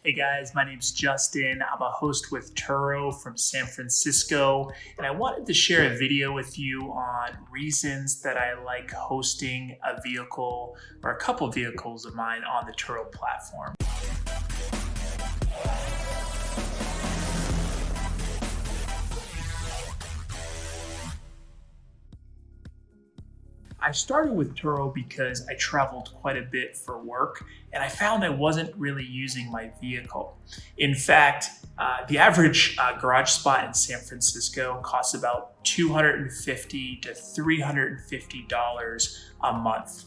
Hey guys, my name's Justin. I'm a host with Turo from San Francisco, and I wanted to share a video with you on reasons that I like hosting a vehicle or a couple vehicles of mine on the Turo platform. I started with Turo because I traveled quite a bit for work and I found I wasn't really using my vehicle. In fact, the average garage spot in San Francisco costs about $250 to $350 a month.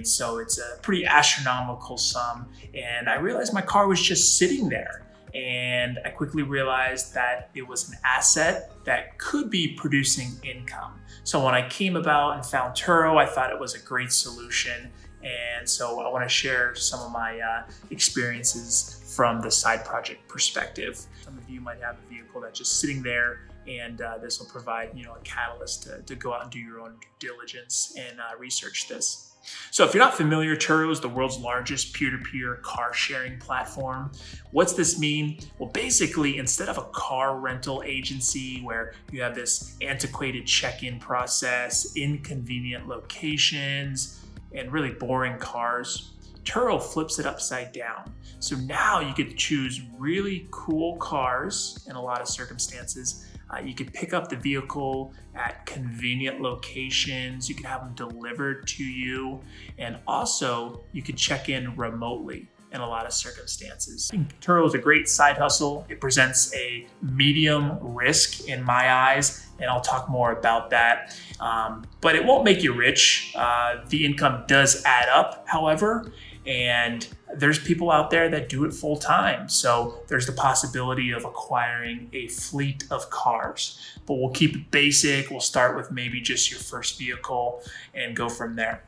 So it's a pretty astronomical sum, and I realized my car was just sitting there. And I quickly realized that it was an asset that could be producing income. So when I came about and found Turo, I thought it was a great solution. And so I want to share some of my experiences from the side project perspective. Some of you might have a vehicle that's just sitting there, and this will provide a catalyst to go out and do your own due diligence and research this. So if you're not familiar, Turo is the world's largest peer-to-peer car sharing platform. What's this mean? Well, basically, instead of a car rental agency where you have this antiquated check-in process, inconvenient locations, and really boring cars, Turo flips it upside down. So now you get to choose really cool cars in a lot of circumstances. You could pick up the vehicle at convenient locations. You could have them delivered to you. And also you could check in remotely in a lot of circumstances. I think Turo is a great side hustle. It presents a medium risk in my eyes, and I'll talk more about that. But it won't make you rich. The income does add up, however, and there's people out there that do it full time. So there's the possibility of acquiring a fleet of cars, but we'll keep it basic. We'll start with maybe just your first vehicle and go from there.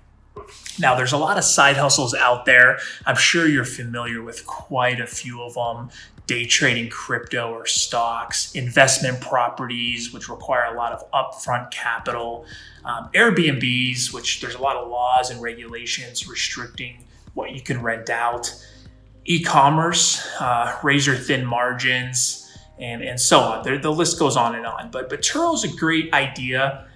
Now, there's a lot of side hustles out there. I'm sure you're familiar with quite a few of them. Day trading crypto or stocks, investment properties, which require a lot of upfront capital, Airbnbs, which there's a lot of laws and regulations restricting what you can rent out, e-commerce, razor thin margins, and so on. The list goes on and on. But Turo is a great idea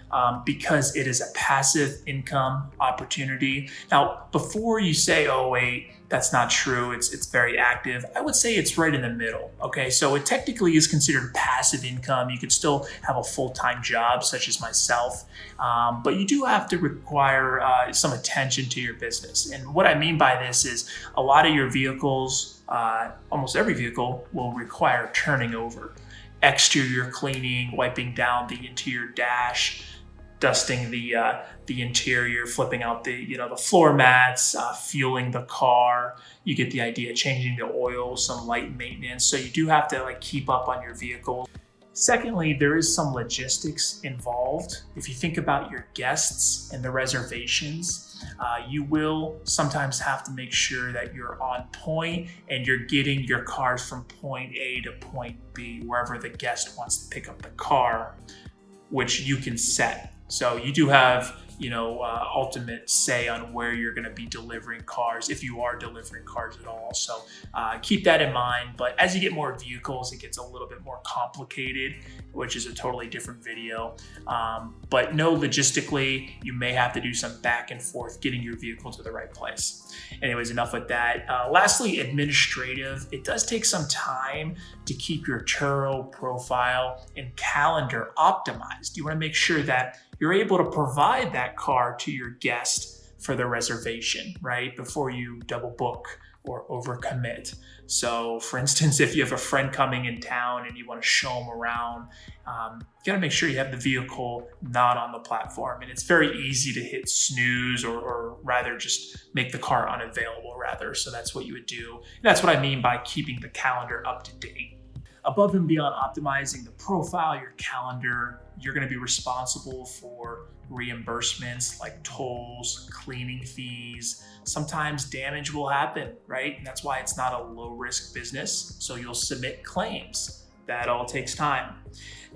because it is a passive income opportunity. Now, before you say, oh wait, that's not true, it's very active, I would say it's right in the middle, okay? So it technically is considered passive income. You could still have a full-time job, such as myself, but you do have to require some attention to your business. And what I mean by this is a lot of your vehicles, almost every vehicle, will require turning over. Exterior cleaning, wiping down the interior dash, dusting the interior, flipping out the floor mats, fueling the car. You get the idea, changing the oil, some light maintenance. So you do have to keep up on your vehicle. Secondly, there is some logistics involved. If you think about your guests and the reservations, you will sometimes have to make sure that you're on point and you're getting your cars from point A to point B, wherever the guest wants to pick up the car, which you can set. So you do have, ultimate say on where you're going to be delivering cars, if you are delivering cars at all. So keep that in mind. But as you get more vehicles, it gets a little bit more complicated, which is a totally different video. But no, logistically, you may have to do some back and forth getting your vehicle to the right place. Anyways, enough with that. Lastly, administrative. It does take some time to keep your Turo profile and calendar optimized. You want to make sure that you're able to provide that car to your guest for the reservation, right? Before you double book or overcommit. So for instance, if you have a friend coming in town and you want to show them around, you got to make sure you have the vehicle not on the platform. And it's very easy to hit snooze or rather just make the car unavailable rather. So that's what you would do. And that's what I mean by keeping the calendar up to date. Above and beyond optimizing the profile, your calendar, you're going to be responsible for reimbursements like tolls, cleaning fees. Sometimes damage will happen, right? And that's why it's not a low risk business. So you'll submit claims. That all takes time.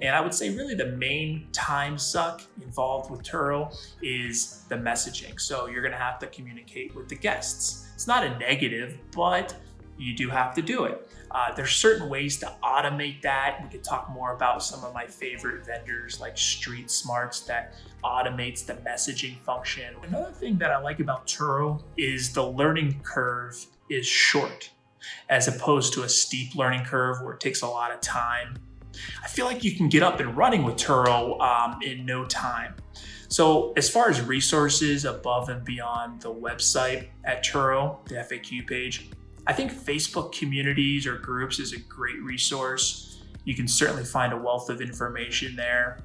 And I would say really the main time suck involved with Turo is the messaging. So you're going to have to communicate with the guests. It's not a negative, but you do have to do it. There's certain ways to automate that. We could talk more about some of my favorite vendors like Street Smarts that automates the messaging function. Another thing that I like about Turo is the learning curve is short, as opposed to a steep learning curve where it takes a lot of time. I feel like you can get up and running with Turo in no time. So as far as resources above and beyond the website at Turo, the FAQ page, I think Facebook communities or groups is a great resource. You can certainly find a wealth of information there.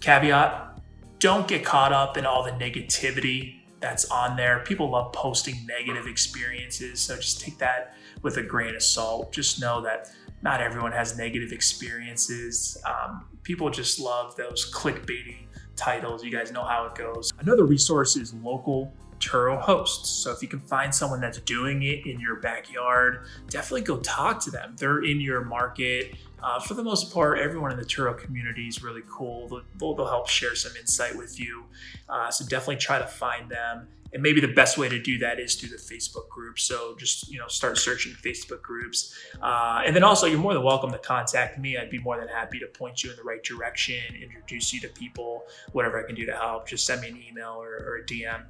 Caveat, don't get caught up in all the negativity that's on there. People love posting negative experiences, so just take that with a grain of salt. Just know that not everyone has negative experiences. People just love those clickbaity titles. You guys know how it goes. Another resource is local Turo hosts. So if you can find someone that's doing it in your backyard, definitely go talk to them. They're in your market. For the most part, everyone in the Turo community is really cool. They'll help share some insight with you. So definitely try to find them. And maybe the best way to do that is through the Facebook group. So just start searching Facebook groups. And then also, you're more than welcome to contact me. I'd be more than happy to point you in the right direction, introduce you to people, whatever I can do to help. Just send me an email or a DM.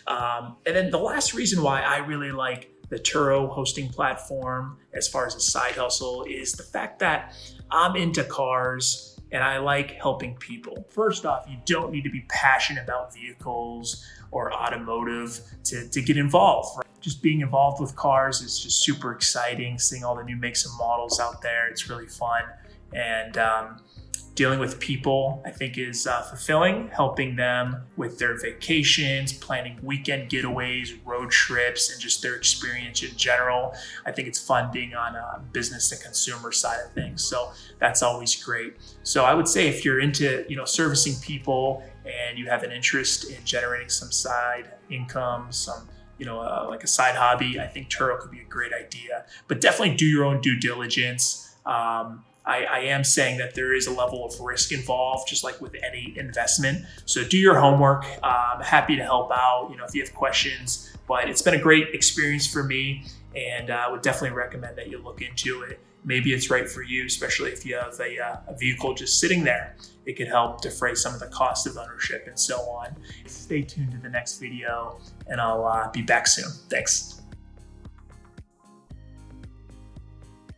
And then the last reason why I really like the Turo hosting platform as far as a side hustle is the fact that I'm into cars and I like helping people. First off, you don't need to be passionate about vehicles or automotive to get involved. Right? Just being involved with cars is just super exciting. Seeing all the new makes and models out there, it's really fun. And dealing with people, I think, is fulfilling, helping them with their vacations, planning weekend getaways, road trips, and just their experience in general. I think it's fun being on a business and consumer side of things. So that's always great. So I would say if you're into, servicing people and you have an interest in generating some side income, some like a side hobby, I think Turo could be a great idea. But definitely do your own due diligence. I am saying that there is a level of risk involved, just like with any investment. So do your homework. I'm happy to help out, if you have questions. But it's been a great experience for me, and I would definitely recommend that you look into it. Maybe it's right for you, especially if you have a vehicle just sitting there. It could help defray some of the cost of ownership and so on. Stay tuned to the next video, and I'll be back soon. Thanks.